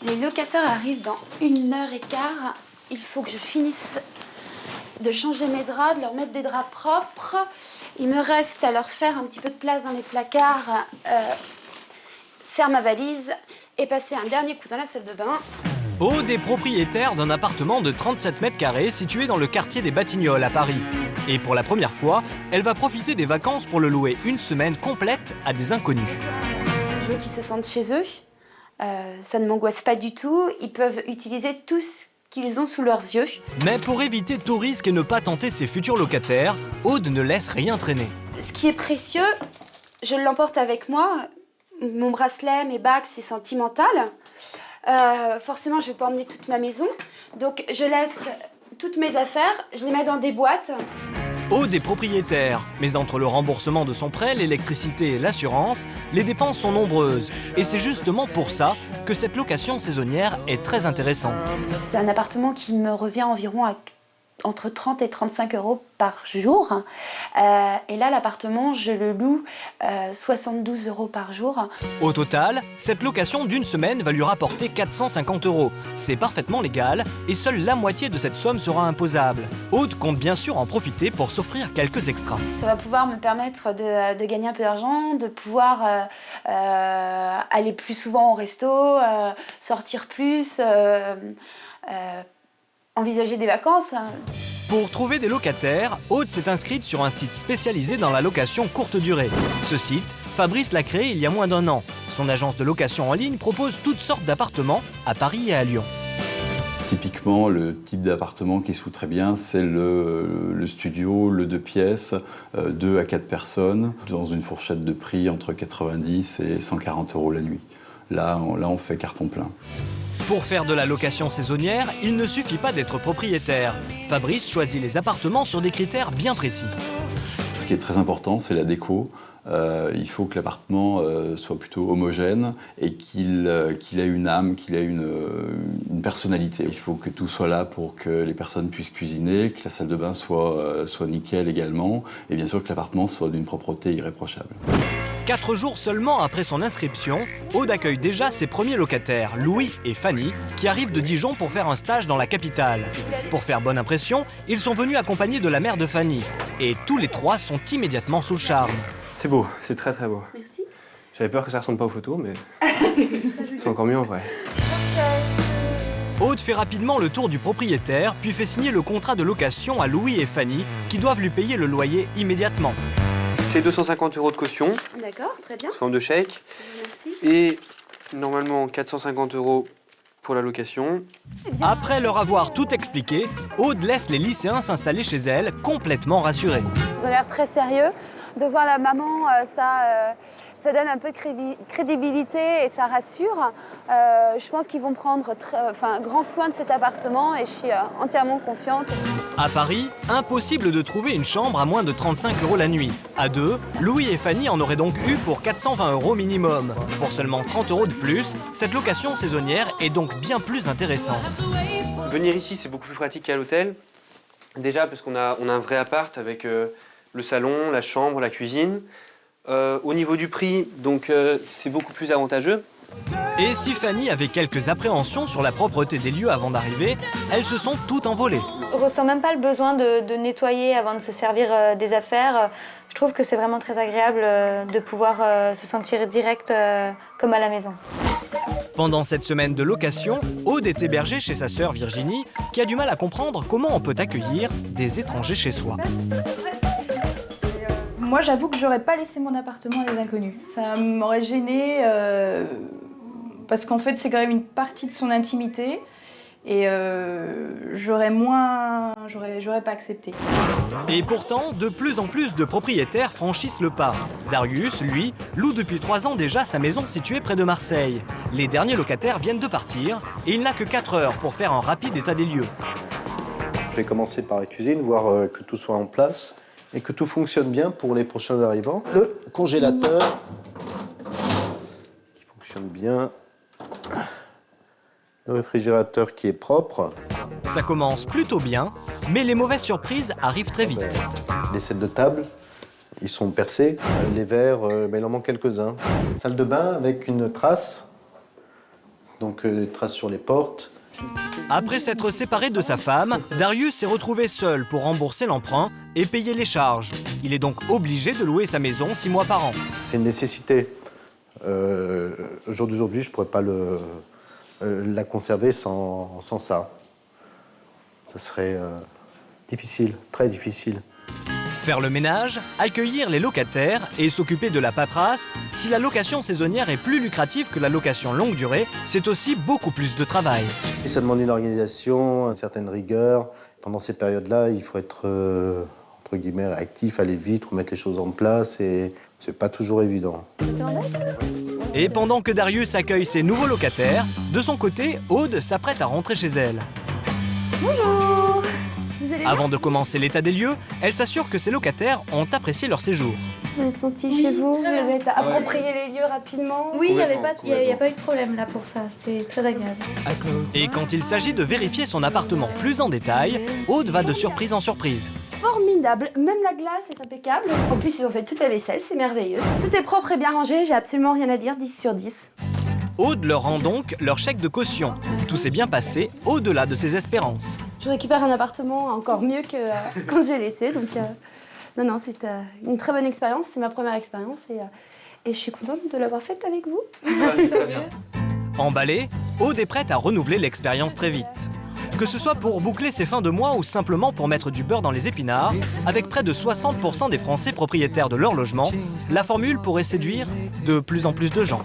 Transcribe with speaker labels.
Speaker 1: Les locataires arrivent dans 1h15. Il faut que je finisse de changer mes draps, de leur mettre des draps propres. Il me reste à leur faire un petit peu de place dans les placards, faire ma valise et passer un dernier coup dans la salle de bain.
Speaker 2: Aude est propriétaire d'un appartement de 37 mètres carrés situé dans le quartier des Batignolles à Paris. Et pour la première fois, elle va profiter des vacances pour le louer une semaine complète à des inconnus.
Speaker 1: Je veux qu'ils se sentent chez eux. Ça ne m'angoisse pas du tout. Ils peuvent utiliser tout ce qu'ils ont sous leurs yeux.
Speaker 2: Mais pour éviter tout risque et ne pas tenter ses futurs locataires, Aude ne laisse rien traîner.
Speaker 1: Ce qui est précieux, je l'emporte avec moi. Mon bracelet, mes bagues, c'est sentimental. Forcément, je ne vais pas emmener toute ma maison. Donc, je laisse toutes mes affaires, je les mets dans des boîtes.
Speaker 2: Aude est propriétaire, mais entre le remboursement de son prêt, l'électricité et l'assurance, les dépenses sont nombreuses. Et c'est justement pour ça que cette location saisonnière est très intéressante.
Speaker 1: C'est un appartement qui me revient environ à entre 30 et 35 euros par jour. Et là, l'appartement, je le loue 72 euros par jour.
Speaker 2: Au total, cette location d'une semaine va lui rapporter 450 euros. C'est parfaitement légal et seule la moitié de cette somme sera imposable. Aude compte bien sûr en profiter pour s'offrir quelques extras.
Speaker 1: Ça va pouvoir me permettre de gagner un peu d'argent, de pouvoir aller plus souvent au resto, sortir plus, envisager des vacances.
Speaker 2: Pour trouver des locataires, Aude s'est inscrite sur un site spécialisé dans la location courte durée. Ce site, Fabrice l'a créé il y a moins d'1 an. Son agence de location en ligne propose toutes sortes d'appartements à Paris et à Lyon.
Speaker 3: Typiquement, le type d'appartement qui se loue très bien, c'est le studio, le 2 pièces, 2 à 4 personnes, dans une fourchette de prix entre 90 et 140 euros la nuit. Là, on fait carton plein.
Speaker 2: Pour faire de la location saisonnière, il ne suffit pas d'être propriétaire. Fabrice choisit les appartements sur des critères bien précis.
Speaker 3: Ce qui est très important, c'est la déco. Il faut que l'appartement soit plutôt homogène et qu'il ait une âme, qu'il ait une personnalité. Il faut que tout soit là pour que les personnes puissent cuisiner, que la salle de bain soit nickel également, et bien sûr que l'appartement soit d'une propreté irréprochable.
Speaker 2: 4 jours seulement après son inscription, Aude accueille déjà ses premiers locataires, Louis et Fanny, qui arrivent de Dijon pour faire un stage dans la capitale. Pour faire bonne impression, ils sont venus accompagnés de la mère de Fanny. Et tous les 3 sont immédiatement sous le charme.
Speaker 4: C'est beau, c'est très très beau.
Speaker 1: Merci.
Speaker 4: J'avais peur que ça ressemble pas aux photos, mais c'est encore mieux en vrai.
Speaker 2: Aude fait rapidement le tour du propriétaire, puis fait signer le contrat de location à Louis et Fanny, qui doivent lui payer le loyer immédiatement.
Speaker 4: J'ai 250 euros de caution,
Speaker 1: D'accord, très bien.
Speaker 4: sous forme de chèque,
Speaker 1: Merci.
Speaker 4: et normalement 450 euros pour la location.
Speaker 2: Après leur avoir tout expliqué, Aude laisse les lycéens s'installer chez elle, complètement rassurés.
Speaker 1: Vous avez l'air très sérieux. De voir la maman, ça donne un peu de crédibilité et ça rassure. Je pense qu'ils vont prendre grand soin de cet appartement et je suis entièrement confiante.
Speaker 2: À Paris, impossible de trouver une chambre à moins de 35 euros la nuit. À 2, Louis et Fanny en auraient donc eu pour 420 euros minimum. Pour seulement 30 euros de plus, cette location saisonnière est donc bien plus intéressante.
Speaker 4: Venir ici, c'est beaucoup plus pratique qu'à l'hôtel. Déjà parce qu'on a un vrai appart avec le salon, la chambre, la cuisine. Au niveau du prix, donc c'est beaucoup plus avantageux.
Speaker 2: Et si Fanny avait quelques appréhensions sur la propreté des lieux avant d'arriver, elles se sont toutes envolées.
Speaker 5: On ne ressent même pas le besoin de nettoyer avant de se servir des affaires. Je trouve que c'est vraiment très agréable de pouvoir se sentir direct comme à la maison.
Speaker 2: Pendant cette semaine de location, Aude est hébergée chez sa sœur Virginie, qui a du mal à comprendre comment on peut accueillir des étrangers chez soi.
Speaker 6: Moi, j'avoue que j'aurais pas laissé mon appartement à des inconnus. Ça m'aurait gênée parce qu'en fait, c'est quand même une partie de son intimité et j'aurais pas accepté.
Speaker 2: Et pourtant, de plus en plus de propriétaires franchissent le pas. Darius, lui, loue depuis 3 ans déjà sa maison située près de Marseille. Les derniers locataires viennent de partir et il n'a que 4 heures pour faire un rapide état des lieux.
Speaker 7: Je vais commencer par la cuisine, voir que tout soit en place et que tout fonctionne bien pour les prochains arrivants. Le congélateur qui fonctionne bien. Le réfrigérateur qui est propre.
Speaker 2: Ça commence plutôt bien, mais les mauvaises surprises arrivent très vite.
Speaker 7: Les sets de table, ils sont percés. Les verres, il en manque quelques-uns. Salle de bain avec une trace Donc des traces sur les portes.
Speaker 2: Après s'être séparé de sa femme, Darius s'est retrouvé seul pour rembourser l'emprunt et payer les charges. Il est donc obligé de louer sa maison 6 mois par an.
Speaker 7: C'est une nécessité. Au jour d'aujourd'hui, je ne pourrais pas la conserver sans ça. Ça serait difficile, très difficile.
Speaker 2: Faire le ménage, accueillir les locataires et s'occuper de la paperasse, si la location saisonnière est plus lucrative que la location longue durée, c'est aussi beaucoup plus de travail.
Speaker 7: Et ça demande une organisation, une certaine rigueur. Pendant ces périodes-là, il faut être entre guillemets actif, aller vite, remettre les choses en place et c'est pas toujours évident.
Speaker 2: Et pendant que Darius accueille ses nouveaux locataires, de son côté, Aude s'apprête à rentrer chez elle.
Speaker 1: Bonjour. Vous allez bien?
Speaker 2: Avant de commencer l'état des lieux, elle s'assure que ses locataires ont apprécié leur séjour.
Speaker 1: Vous êtes sentis chez vous? Vous avez approprié les lieux rapidement?
Speaker 5: Oui, il n'y a pas eu de problème là pour ça, c'était très agréable.
Speaker 2: Et quand il s'agit de vérifier son appartement plus en détail, Aude va de surprise en surprise.
Speaker 1: Formidable, même la glace est impeccable. En plus, ils ont fait toute la vaisselle, c'est merveilleux. Tout est propre et bien rangé, j'ai absolument rien à dire, 10 sur 10.
Speaker 2: Aude leur rend donc leur chèque de caution. Tout s'est bien passé au-delà de ses espérances.
Speaker 1: Je récupère un appartement encore mieux que quand j'ai laissé, donc non, c'est une très bonne expérience, c'est ma première expérience et je suis contente de l'avoir faite avec vous.
Speaker 4: Ouais, très bien.
Speaker 2: Emballée, Aude est prête à renouveler l'expérience très vite. Que ce soit pour boucler ses fins de mois ou simplement pour mettre du beurre dans les épinards, avec près de 60% des Français propriétaires de leur logement, la formule pourrait séduire de plus en plus de gens.